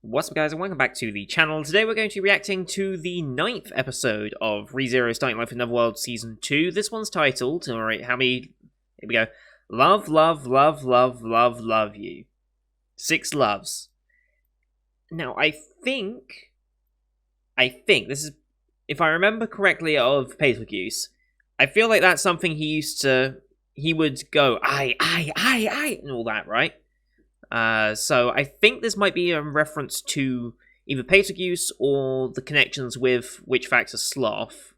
What's up guys and welcome back to the channel. Today we're going to be reacting to the 9th episode of ReZero Starting Life in Anotherworld Season 2. This one's titled, alright, how many, here we go, Love, Love, Love, Love, Love, Love You. 6 loves. Now I think, this is, if I remember correctly of Betelgeuse, I feel like that's something he would go, I, and all that, right? So I think this might be a reference to either Betelgeuse or the connections with Which Factor Sloth.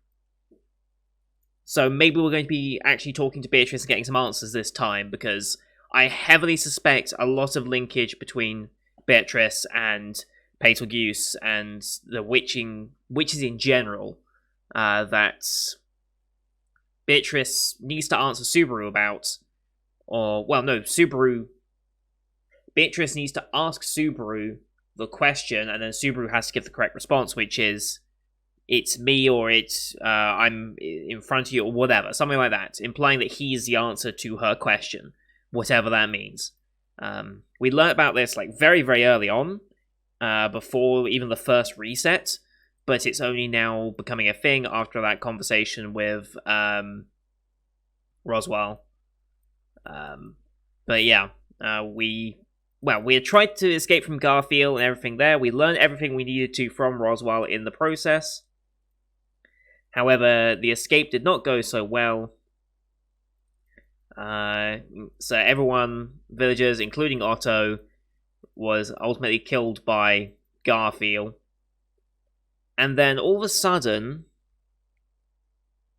So maybe we're going to be actually talking to Beatrice and getting some answers this time, because I heavily suspect a lot of linkage between Beatrice and Betelgeuse and the witches in general, that Beatrice needs to answer Subaru about, or, well, no, Beatrice needs to ask Subaru the question, and then Subaru has to give the correct response, which is, it's me, or it's, I'm in front of you, or whatever, something like that, implying that he is the answer to her question, whatever that means. We learned about this, like, very, very early on, before even the first reset, but it's only now becoming a thing after that conversation with, Roswell. But yeah, we had tried to escape from Garfield and everything there. We learned everything we needed to from Roswell in the process. However, the escape did not go so well. So everyone, villagers, including Otto, was ultimately killed by Garfield. And then all of a sudden,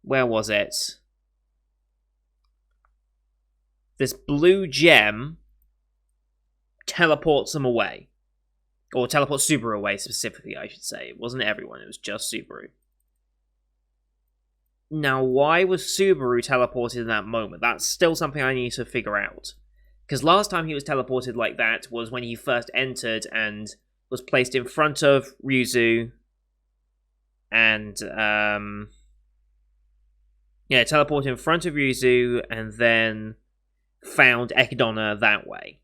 where was it? This blue gem teleports them away. Or teleports Subaru away, specifically, I should say. It wasn't everyone, it was just Subaru. Now, why was Subaru teleported in that moment? That's still something I need to figure out. Because last time he was teleported like that was when he first entered and was placed in front of Ryuzu. And, teleported in front of Ryuzu and then found Ekidonna that way.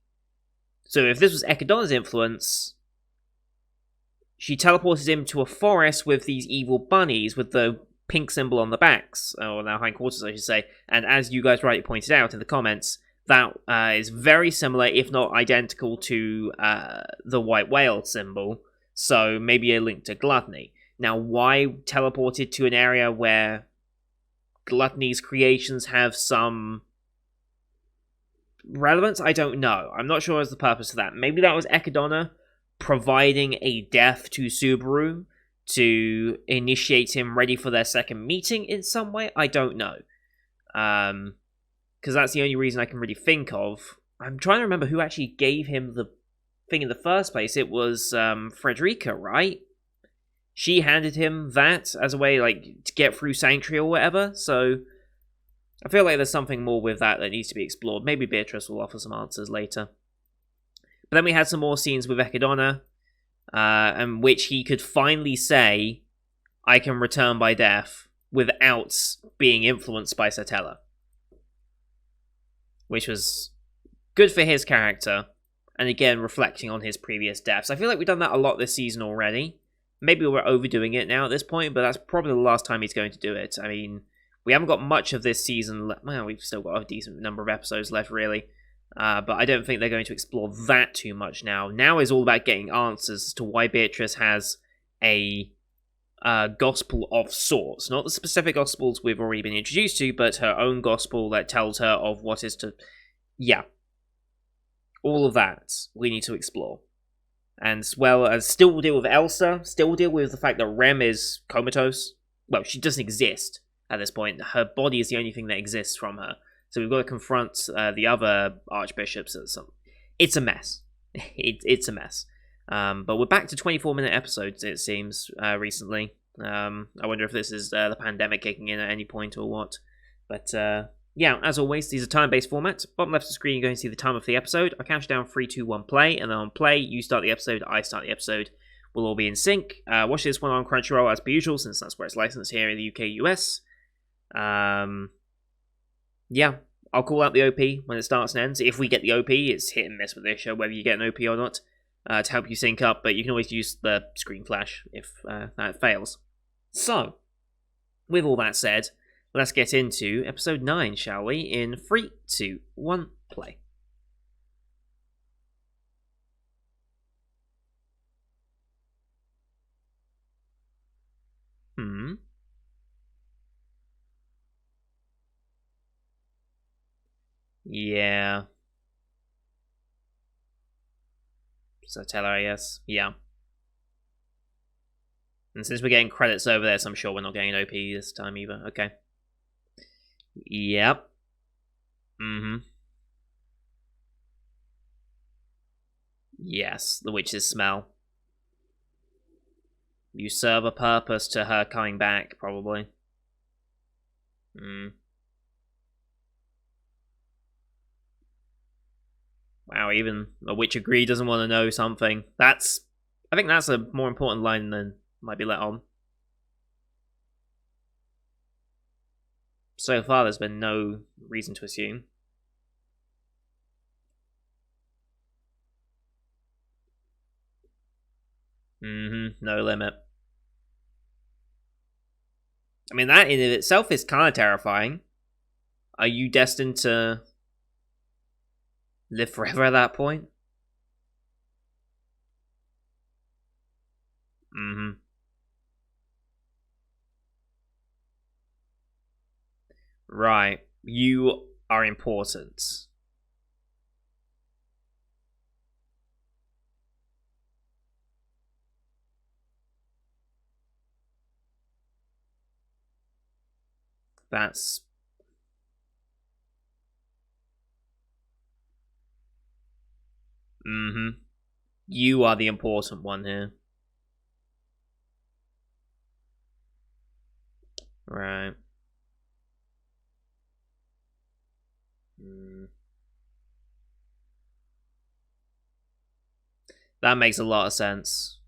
So if this was Ekidonna's influence, she teleported him to a forest with these evil bunnies with the pink symbol on the backs, or their hindquarters, I should say. And as you guys rightly pointed out in the comments, that is very similar, if not identical, to the white whale symbol. So maybe a link to gluttony. Now, why teleported to an area where gluttony's creations have some relevance? I don't know. I'm not sure as the purpose of that. Maybe that was Ekidonna providing a death to Subaru to initiate him ready for their second meeting in some way. I don't know. Because that's the only reason I can really think of. I'm trying to remember who actually gave him the thing in the first place. It was Frederica, right? She handed him that as a way, like, to get through Sanctuary or whatever. So I feel like there's something more with that needs to be explored. Maybe Beatrice will offer some answers later. But then we had some more scenes with Ekidonna, in which he could finally say, I can return by death, without being influenced by Satella. Which was good for his character, and again, reflecting on his previous deaths. I feel like we've done that a lot this season already. Maybe we're overdoing it now at this point, but that's probably the last time he's going to do it. I mean, we haven't got much of this season left. Well, we've still got a decent number of episodes left, really. But I don't think they're going to explore that too much now. Now is all about getting answers as to why Beatrice has a gospel of sorts. Not the specific gospels we've already been introduced to, but her own gospel that tells her of what is to... Yeah. All of that we need to explore. And as well as still deal with Elsa, still deal with the fact that Rem is comatose. Well, she doesn't exist at this point. Her body is the only thing that exists from her. So we've got to confront the other archbishops. It's a mess. It's a mess. But we're back to 24-minute episodes, it seems, recently. I wonder if this is the pandemic kicking in at any point or what. But, yeah, as always, these are time-based formats. Bottom left of the screen, you're going to see the time of the episode. I'll count you down 3, 2, 1, play. And then on play, you start the episode, I start the episode. We'll all be in sync. Watch this one on Crunchyroll as per usual, since that's where it's licensed here in the UK, US. Yeah, I'll call out the OP when it starts and ends. If we get the OP, it's hit and miss with this show, whether you get an OP or not. to help you sync up, but you can always use the screen flash if that fails. So, with all that said, let's get into episode 9, shall we? In 3, 2, 1, play. Yeah. So tell her, I guess. Yeah. And since we're getting credits over this, I'm sure we're not getting an OP this time either. Okay. Yep. Yes, the witch's smell. You serve a purpose to her coming back, probably. Wow, even a witch agree doesn't want to know something. I think that's a more important line than might be let on. So far, there's been no reason to assume. No limit. I mean, that in itself is kind of terrifying. Are you destined to live forever at that point? Right. You are important. That's... You are the important one here. Right. That makes a lot of sense.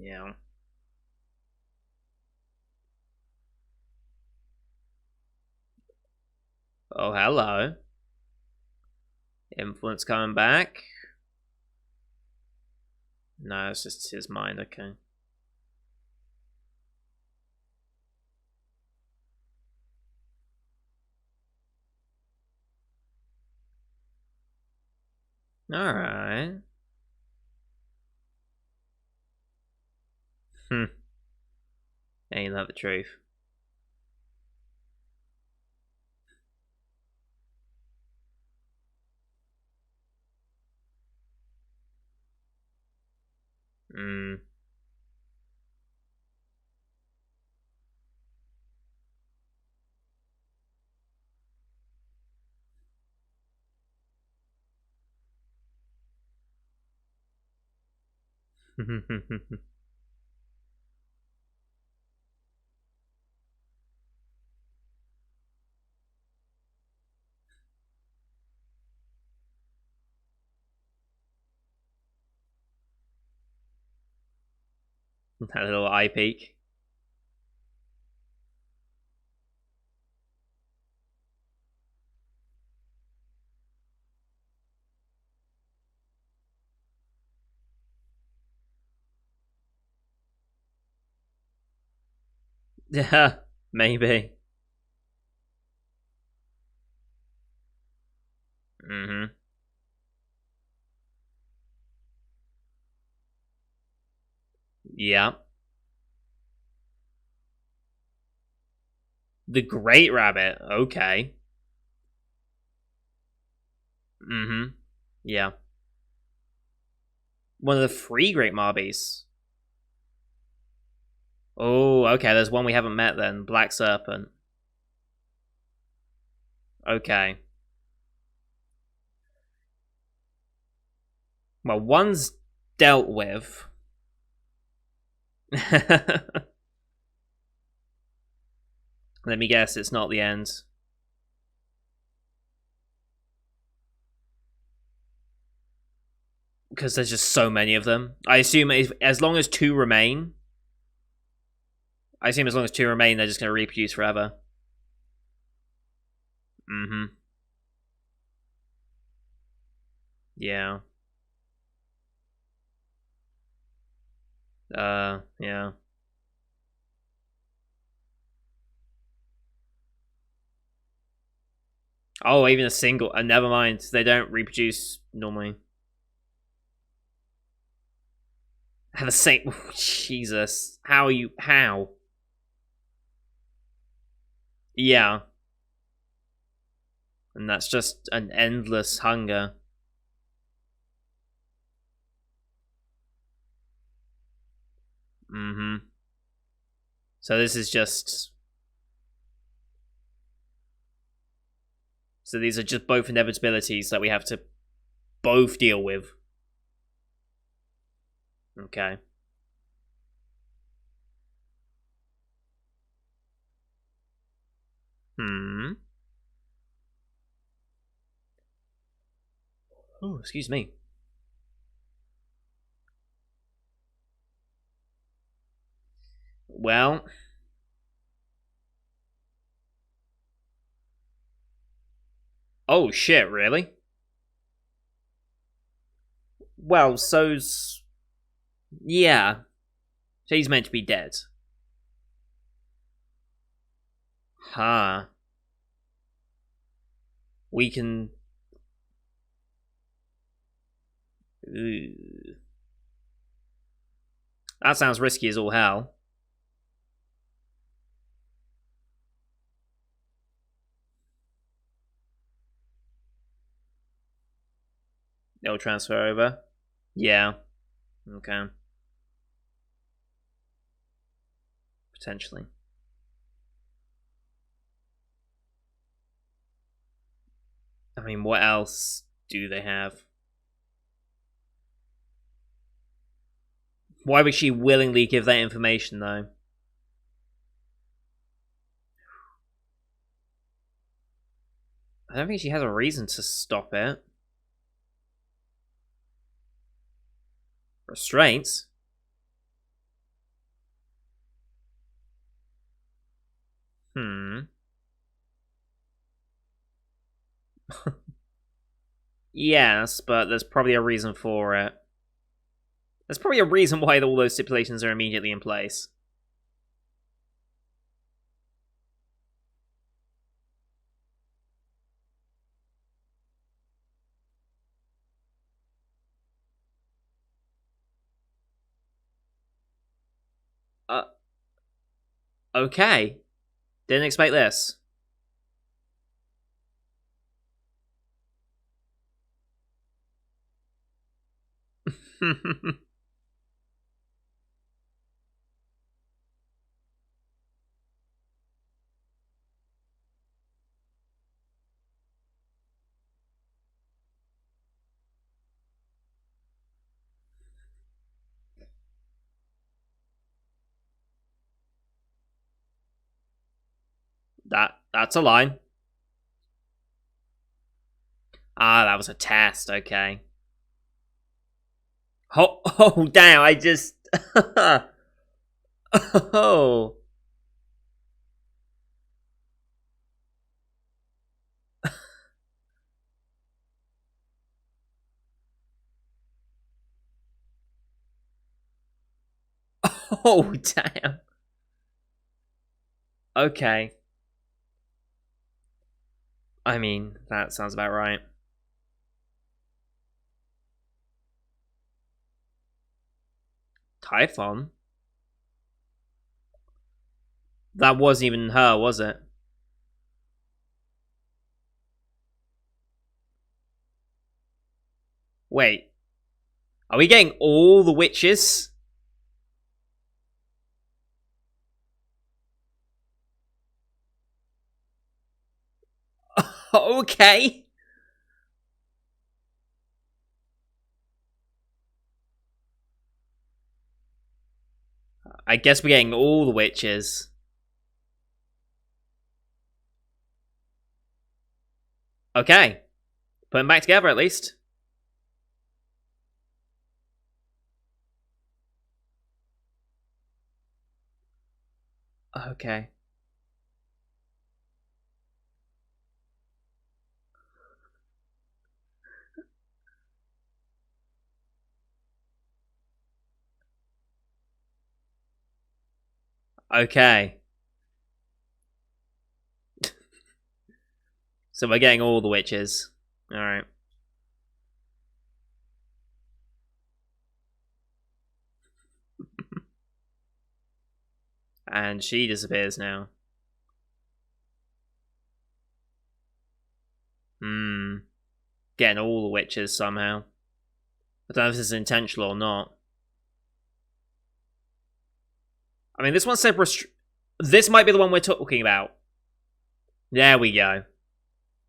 Yeah. Oh, hello. Influence coming back. No, it's just his mind, okay. Alright. Ain't that the truth? That little eye peek. Yeah, maybe. Yeah. The Great Rabbit. Okay. Yeah. One of the 3 Great Marbies. Oh, okay. There's one we haven't met then. Black Serpent. Okay. Well, one's dealt with. Let me guess, it's not the end. Because there's just so many of them. I assume as long as two remain, they're just going to reproduce forever. Mm-hmm. Yeah. Yeah. Oh, even a single. Never mind. They don't reproduce normally. Have the same. Jesus. How are you. How? Yeah. And that's just an endless hunger. Mm hmm. So this is just. So these are just both inevitabilities that we have to both deal with. Okay. Hmm. Oh, excuse me. Well. Oh shit! Really? Well, so's. Yeah. So he's meant to be dead. Huh. We can. Ooh. That sounds risky as all hell. It'll transfer over. Yeah. Okay. Potentially. I mean, what else do they have? Why would she willingly give that information, though? I don't think she has a reason to stop it. Restraints? Hmm. Yes, but there's probably a reason for it. There's probably a reason why all those stipulations are immediately in place. Uh, okay. Didn't expect this. That's a line. Ah, that was a test. Okay. Oh, oh damn! I just. Oh. Oh damn. Okay. I mean, that sounds about right. Typhon? That wasn't even her, was it? Wait. Are we getting all the witches? Okay. I guess we're getting all the witches. Okay. Put them back together at least. Okay. Okay. So we're getting all the witches. Alright. And she disappears now. Getting all the witches somehow. I don't know if this is intentional or not. I mean, this one said this might be the one we're talking about. There we go.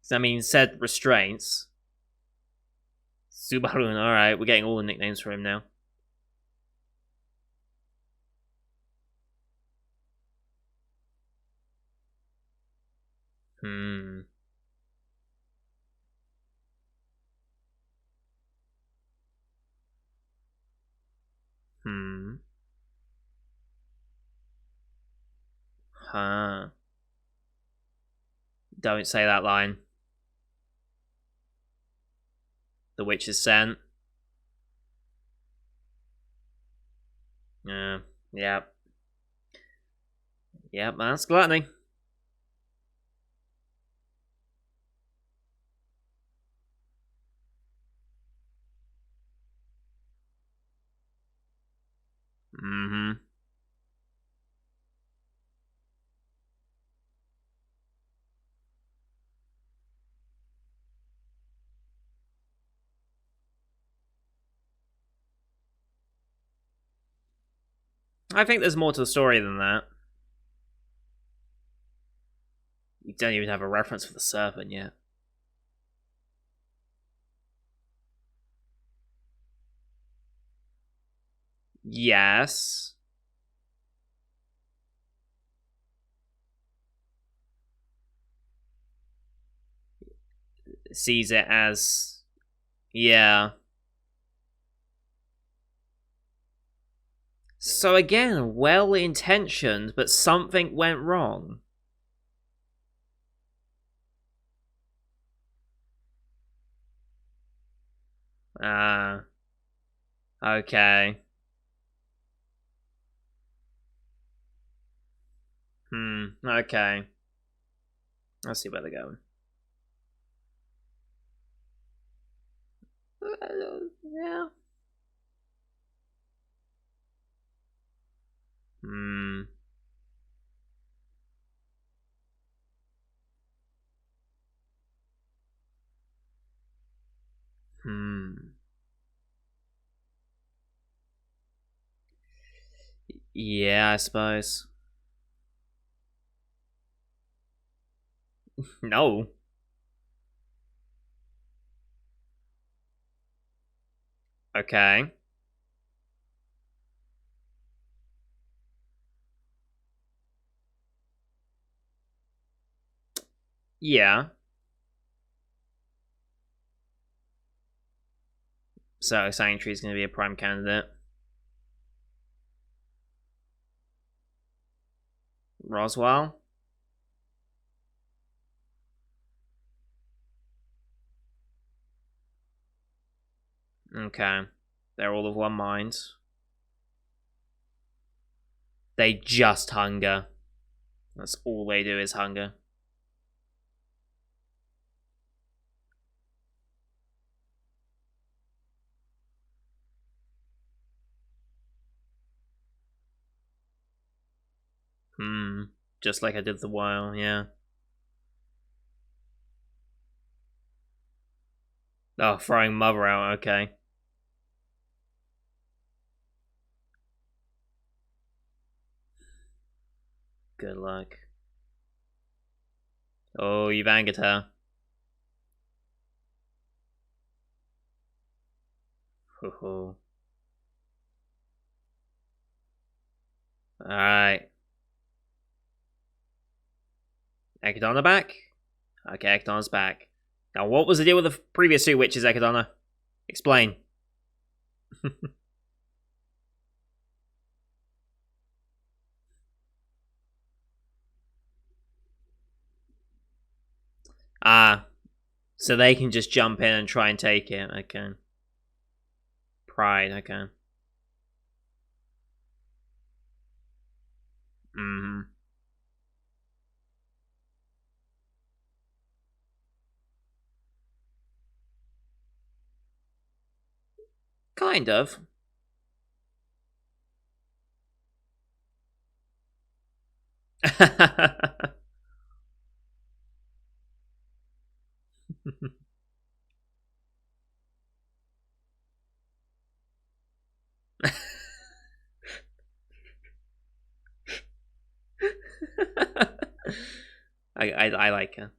So, I mean, said restraints. Subaru, alright, we're getting all the nicknames for him now. Hmm. Huh. Don't say that line. The witch is sent. Yep. Yep, that's gluttony. Mm-hmm. I think there's more to the story than that. You don't even have a reference for the serpent yet. Yes. Sees it as... Yeah. So again, well-intentioned, but something went wrong. Ah. Okay. Okay. Let's see where they're going. Yeah. Yeah, I suppose. No. Okay. Yeah. So Sanctuary's going to be a prime candidate. Roswell? Okay. They're all of one mind. They just hunger. That's all they do is hunger. Just like I did the while, yeah. Oh, throwing mother out, okay. Good luck. Oh, you've angered her. Hoo-hoo. Alright. Ekidonna back? Okay, Ekidonna's back. Now, what was the deal with the previous two witches, Ekidonna? Explain. Ah, so they can just jump in and try and take it. Okay. Pride, okay. Mm. Kind of. I like her.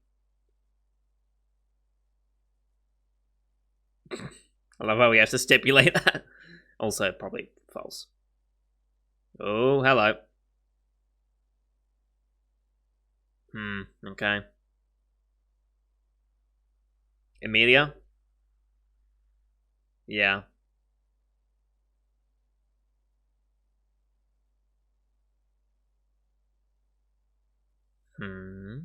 I love how we have to stipulate that. Also, probably false. Oh, hello. Okay. Emilia? Yeah. Hmm.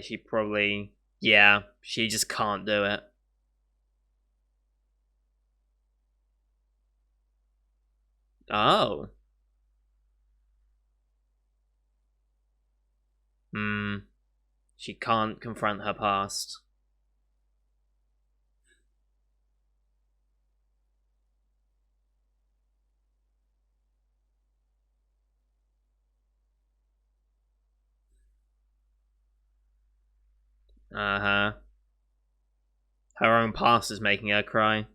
She probably... Yeah, she just can't do it. Oh. Hmm. She can't confront her past. Uh-huh. Her own past is making her cry.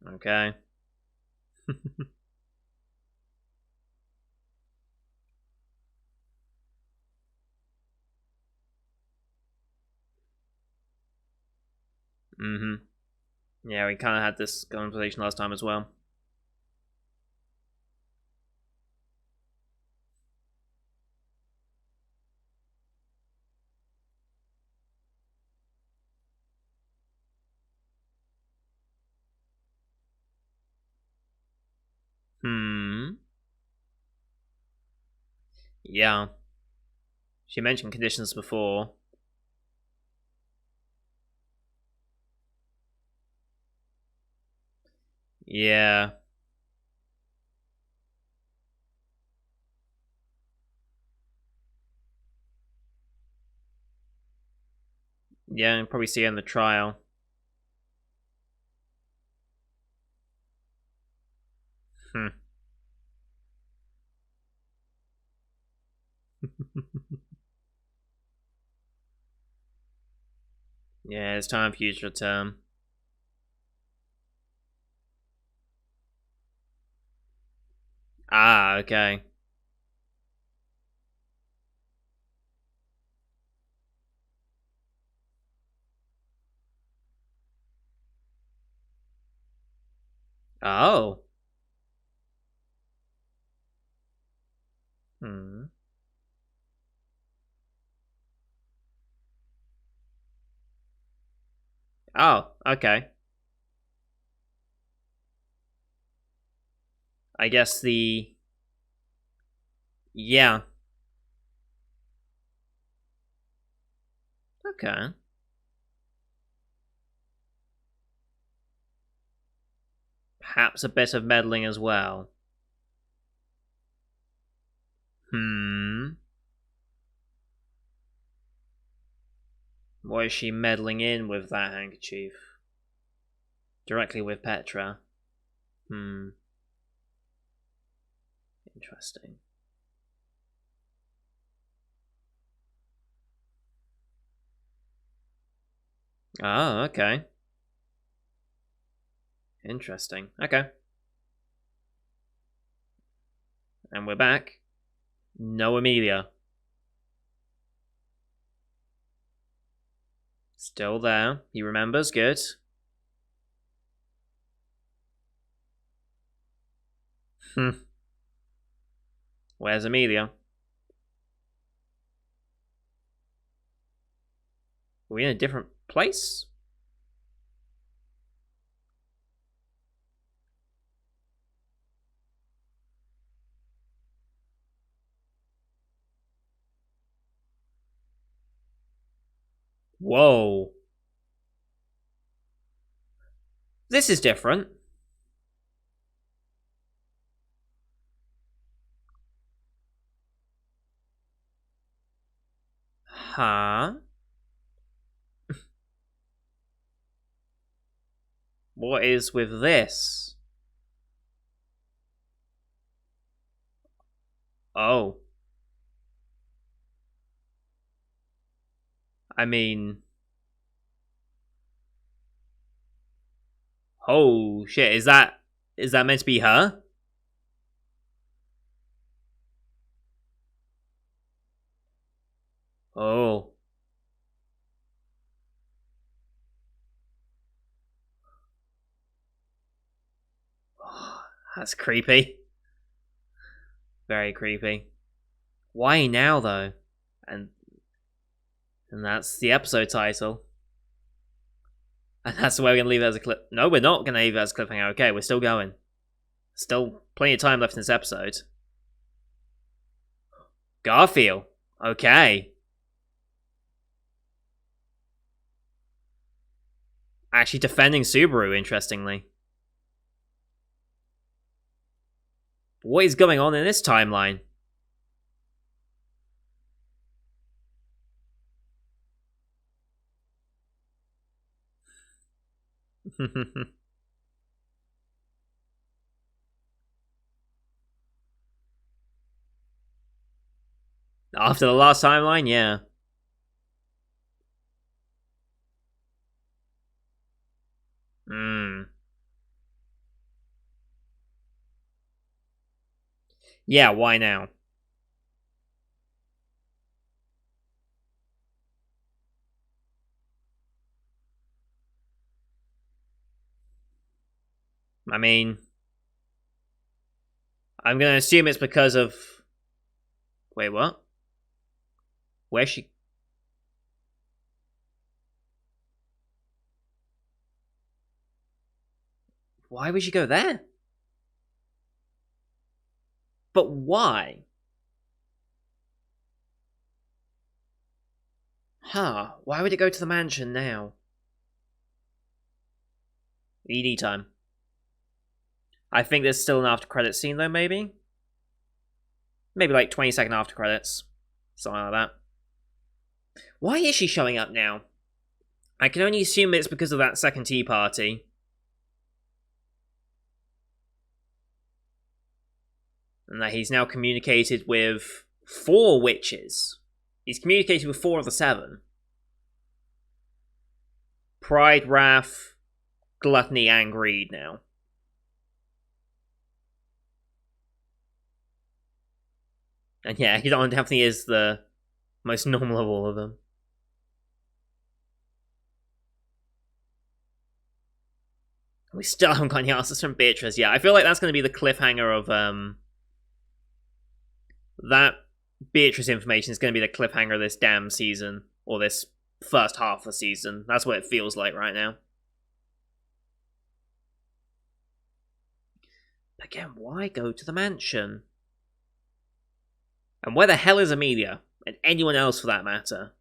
Okay. Mm-hmm. Yeah, we kind of had this conversation last time as well. Hmm. Yeah. She mentioned conditions before. Yeah. Yeah, and probably see her in the trial. Hmm. Yeah, it's time for you to return. Ah, okay. Oh. Hmm. Oh, okay. I guess the... Yeah. Okay. Perhaps a bit of meddling as well. Hmm. What is she meddling in with that handkerchief? Directly with Petra. Hmm. Interesting. Oh, okay. Interesting. Okay. And we're back. No Amelia. Still there. He remembers. Good. Hmm. Where's Amelia? Are we in a different place? Whoa. This is different. Huh? What is with this? Oh. I mean... Oh, shit. Is that meant to be her? Oh. That's creepy. Very creepy. Why now, though? And that's the episode title. And that's where we're going to leave it as a clip. No, we're not going to leave it as a cliffhanger. Okay, we're still going. Still plenty of time left in this episode. Garfield. Okay. Actually defending Subaru, interestingly. What is going on in this timeline? After the last timeline, yeah. Yeah, why now? I mean, I'm gonna assume it's because of... Wait, what? Where's she... Why would she go there? But why? Huh, why would it go to the mansion now? ED time. I think there's still an after credit scene though, maybe? Maybe like 20-second after credits. Something like that. Why is she showing up now? I can only assume it's because of that second tea party. And that he's now communicated with 4 witches. He's communicated with 4 of the 7. Pride, wrath, gluttony, and greed now. And yeah, he definitely is the most normal of all of them. We still haven't got any answers from Beatrice yet. I feel like that's going to be the cliffhanger of that Beatrice information is going to be the cliffhanger of this damn season, or this first half of the season. That's what it feels like right now. Again, why go to the mansion? And where the hell is Amelia? And anyone else for that matter?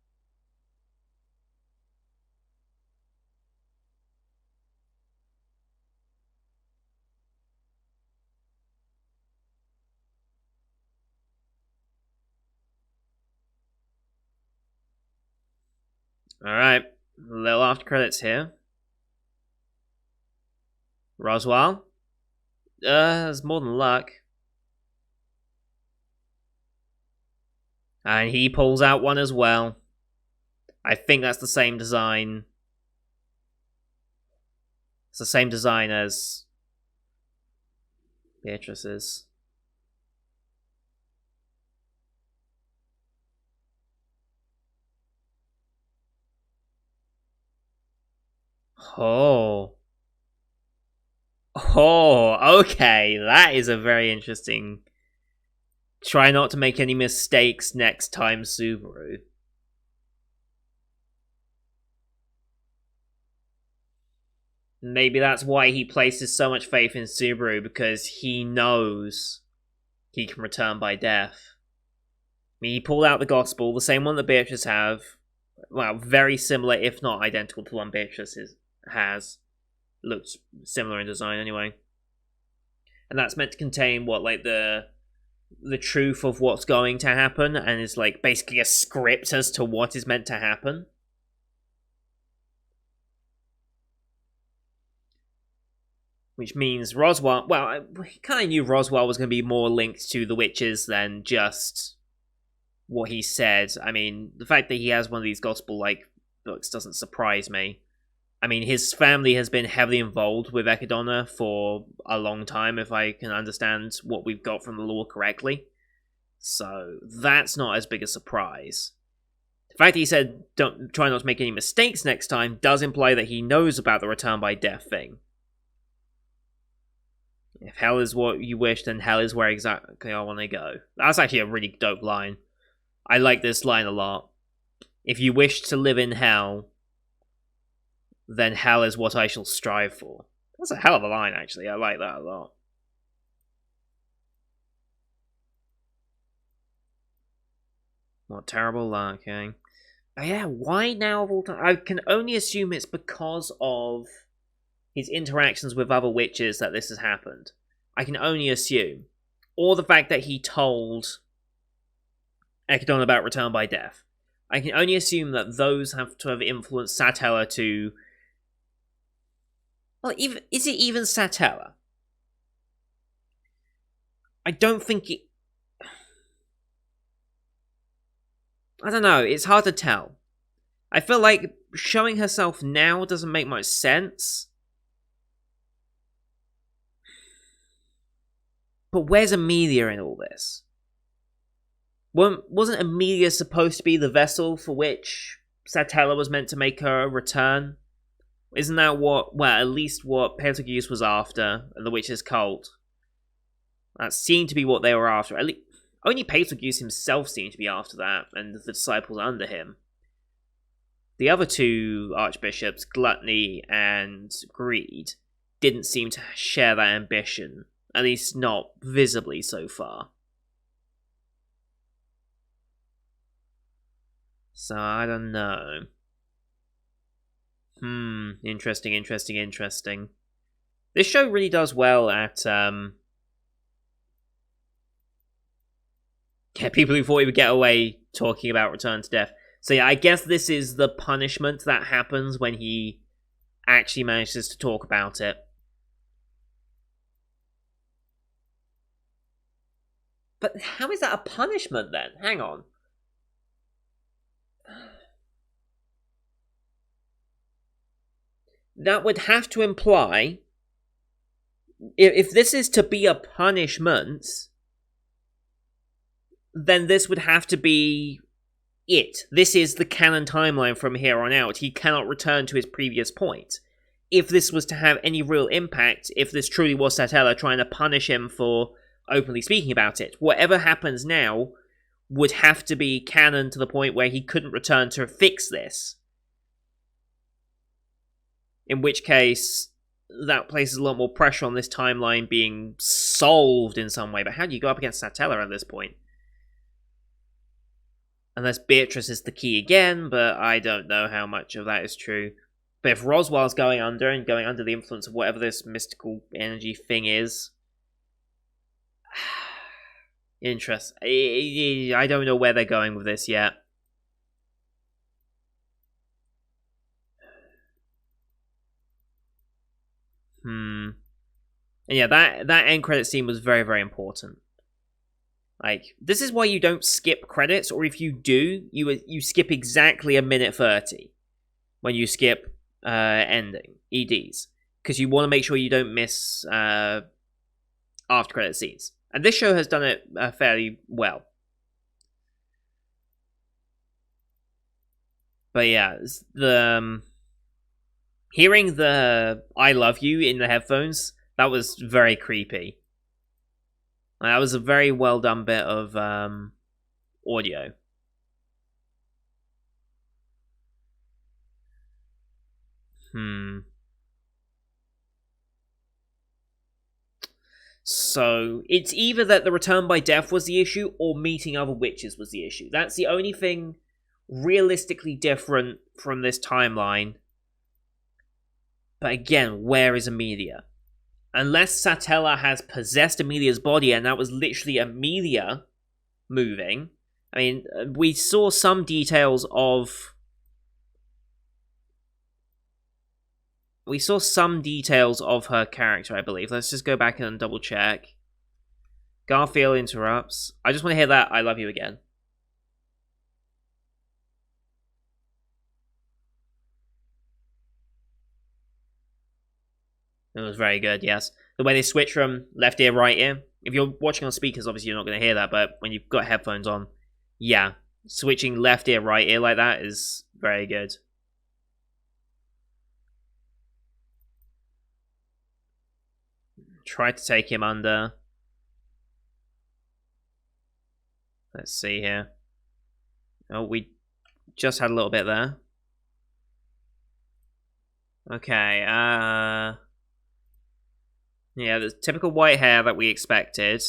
Alright, little after credits here. Roswell? There's more than luck. And he pulls out one as well. I think that's the same design. It's the same design as Beatrice's. Oh. Oh, okay. That is a very interesting... Try not to make any mistakes next time, Subaru. Maybe that's why he places so much faith in Subaru, because he knows he can return by death. I mean, he pulled out the gospel, the same one that Beatrice have. well, very similar, if not identical to one Beatrice has. Looks similar in design anyway. And that's meant to contain what, like the truth of what's going to happen, and is like basically a script as to what is meant to happen. Which means Roswell, well, I kind of knew Roswell was going to be more linked to the witches than just what he said. I mean, the fact that he has one of these gospel-like books doesn't surprise me. I mean, his family has been heavily involved with Echidna for a long time, if I can understand what we've got from the lore correctly. So, that's not as big a surprise. The fact that he said, don't try not to make any mistakes next time, does imply that he knows about the return by death thing. If hell is what you wish, then hell is where exactly I want to go. That's actually a really dope line. I like this line a lot. If you wish to live in hell, then hell is what I shall strive for. That's a hell of a line, actually. I like that a lot. What terrible luck, eh? But yeah, why now of all time? I can only assume it's because of his interactions with other witches that this has happened. I can only assume. Or the fact that he told Echidna about Return by Death. I can only assume that those have to have influenced Satella to... Well, is it even Satella? I don't think it... I don't know, it's hard to tell. I feel like showing herself now doesn't make much sense. But where's Amelia in all this? Wasn't Amelia supposed to be the vessel for which Satella was meant to make her return? Isn't that what, well, at least what Betelgeuse was after, and the witch's cult? That seemed to be what they were after. At least, only Betelgeuse himself seemed to be after that, and the disciples under him. The other two archbishops, Gluttony and Greed, didn't seem to share that ambition. At least not visibly so far. So, I don't know. Interesting. This show really does well at, people who thought we would get away talking about Return to Death. So yeah, I guess this is the punishment that happens when he actually manages to talk about it. But how is that a punishment then? Hang on. That would have to imply, if this is to be a punishment, then this would have to be it. This is the canon timeline from here on out. He cannot return to his previous point. If this was to have any real impact, if this truly was Satella trying to punish him for openly speaking about it, whatever happens now would have to be canon to the point where he couldn't return to fix this. In which case, that places a lot more pressure on this timeline being solved in some way. But how do you go up against Satella at this point? Unless Beatrice is the key again, but I don't know how much of that is true. But if Roswell's going under, and going under the influence of whatever this mystical energy thing is... I don't know where they're going with this yet. And yeah, that end credit scene was very, very important. Like, this is why you don't skip credits, or if you do, you skip exactly a minute 30 when you skip ending, EDs. Because you want to make sure you don't miss after credit scenes. And this show has done it fairly well. But yeah, hearing the I love you in the headphones, that was very creepy. That was a very well done bit of audio. So, it's either that the return by death was the issue, or meeting other witches was the issue. That's the only thing realistically different from this timeline. But again, where is Emilia? Unless Satella has possessed Emilia's body and that was literally Emilia moving. I mean, we saw some details of... We saw some details of her character, I believe. Let's just go back and double check. Garfield interrupts. I just want to hear that I love you again. It was very good, yes. The way they switch from left ear, right ear. If you're watching on speakers, obviously you're not going to hear that, but when you've got headphones on, yeah. Switching left ear, right ear like that is very good. Try to take him under. Let's see here. Oh, we just had a little bit there. Okay, yeah, the typical white hair that we expected.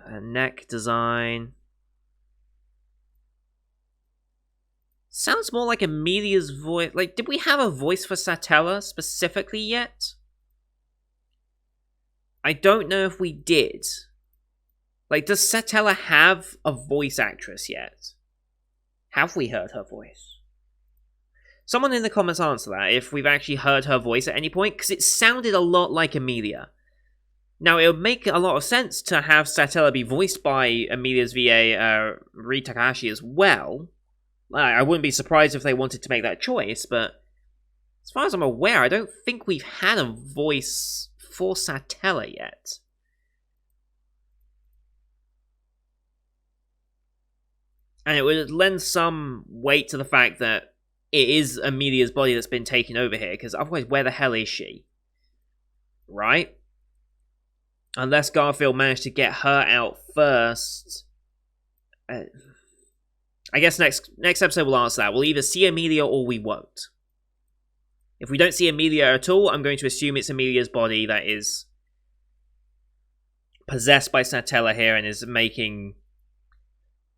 Neck design. Sounds more like Emilia's voice. Like, did we have a voice for Satella specifically yet? I don't know if we did. Like, does Satella have a voice actress yet? Have we heard her voice? Someone in the comments answer that, if we've actually heard her voice at any point, because it sounded a lot like Emilia. Now, it would make a lot of sense to have Satella be voiced by Emilia's VA, Rie Takahashi, as well. I wouldn't be surprised if they wanted to make that choice, but as far as I'm aware, I don't think we've had a voice for Satella yet. And it would lend some weight to the fact that it is Emilia's body that's been taken over here, because otherwise, where the hell is she? Right? Unless Garfield managed to get her out first. I guess next episode we'll answer that. We'll either see Emilia or we won't. If we don't see Emilia at all, I'm going to assume it's Emilia's body that is possessed by Satella here and is making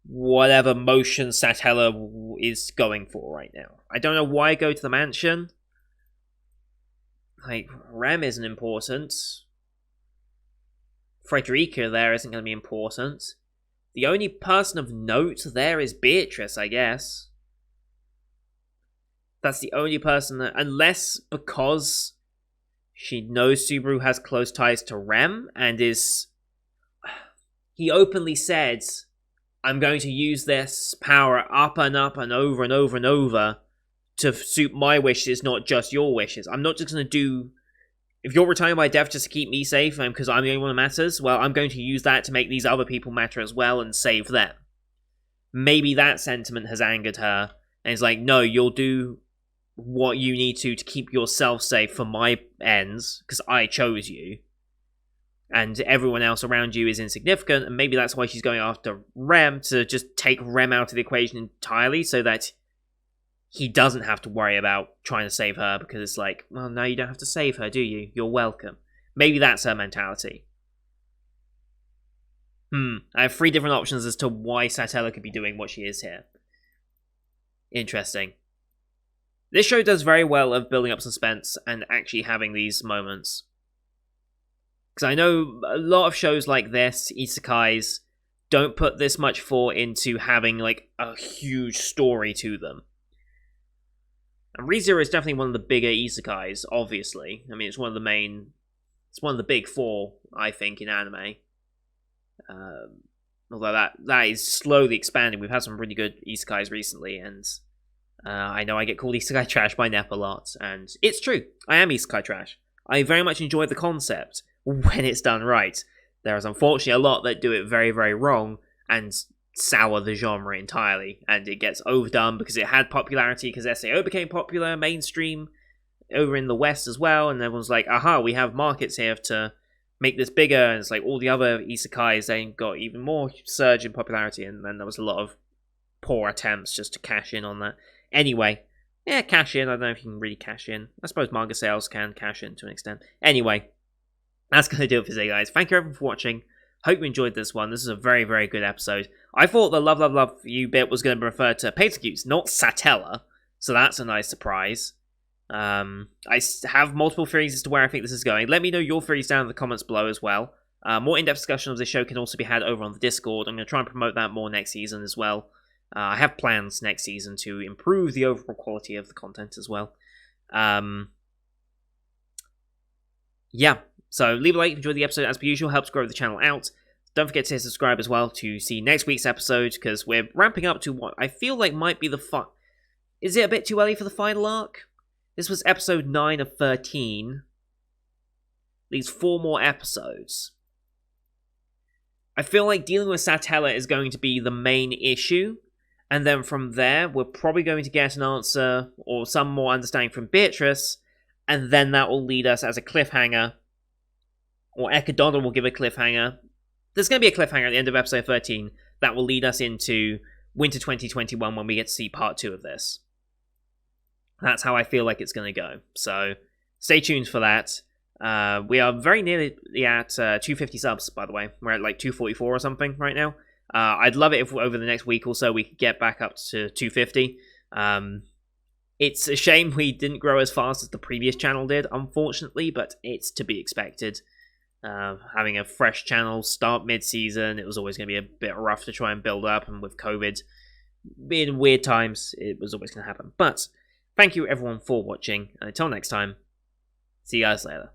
whatever motion Satella is going for right now. I don't know why go to the mansion. Like, Rem isn't important. Frederica there isn't going to be important. The only person of note there is Beatrice, I guess. That's the only person that... Unless because she knows Subaru has close ties to Rem and is... He openly said, I'm going to use this power up and up and over and over and over to suit my wishes, not just your wishes. I'm not just going to do... If you're retiring by death just to keep me safe and because I'm the only one that matters, well, I'm going to use that to make these other people matter as well and save them. Maybe that sentiment has angered her. And it's like, no, you'll do what you need to keep yourself safe for my ends, because I chose you. And everyone else around you is insignificant, and maybe that's why she's going after Rem, to just take Rem out of the equation entirely, so that he doesn't have to worry about trying to save her, because it's like, well, no, you don't have to save her, do you? You're welcome. Maybe that's her mentality. I have 3 different options as to why Satella could be doing what she is here. Interesting. This show does very well of building up suspense and actually having these moments. Because I know a lot of shows like this, isekais, don't put this much thought into having like a huge story to them. And ReZero is definitely one of the bigger isekais, obviously. I mean, it's one of the main... It's one of the big 4, I think, in anime. Although that is slowly expanding. We've had some really good isekais recently, and I know I get called isekai trash by Nep a lot, and it's true. I am isekai trash. I very much enjoy the concept when it's done right. There is unfortunately a lot that do it very, very wrong and sour the genre entirely, and it gets overdone because it had popularity, because SAO became popular, mainstream, over in the West as well, and everyone's like, aha, we have markets here to make this bigger, and it's like all the other isekais, they got even more surge in popularity, and then there was a lot of poor attempts just to cash in on that. Anyway, yeah, cash in, I don't know if you can really cash in. I suppose manga sales can cash in to an extent. Anyway, that's going to do it for today, guys. Thank you everyone for watching. Hope you enjoyed this one. This is a very, very good episode. I thought the love, love, love you bit was going to refer to Patercutes, not Satella. So that's a nice surprise. I have multiple theories as to where I think this is going. Let me know your theories down in the comments below as well. More in-depth discussion of this show can also be had over on the Discord. I'm going to try and promote that more next season as well. I have plans next season to improve the overall quality of the content as well. Yeah, so leave a like if you enjoyed the episode as per usual. Helps grow the channel out. Don't forget to subscribe as well to see next week's episode, because we're ramping up to what I feel like might be the Is it a bit too early for the final arc? This was episode 9 of 13. Leaves 4 more episodes. I feel like dealing with Satella is going to be the main issue, and then from there, we're probably going to get an answer or some more understanding from Beatrice, and then that will lead us as a cliffhanger, or Echidna will give a cliffhanger. There's going to be a cliffhanger at the end of episode 13 that will lead us into winter 2021 when we get to see part 2 of this. That's how I feel like it's going to go. So stay tuned for that. We are very nearly at 250 subs, by the way. We're at like 244 or something right now. I'd love it if over the next week or so we could get back up to 250. It's a shame we didn't grow as fast as the previous channel did, unfortunately, but it's to be expected. Having a fresh channel start mid-season, it was always going to be a bit rough to try and build up, and with COVID in weird times, it was always going to happen. But thank you everyone for watching, and until next time, see you guys later.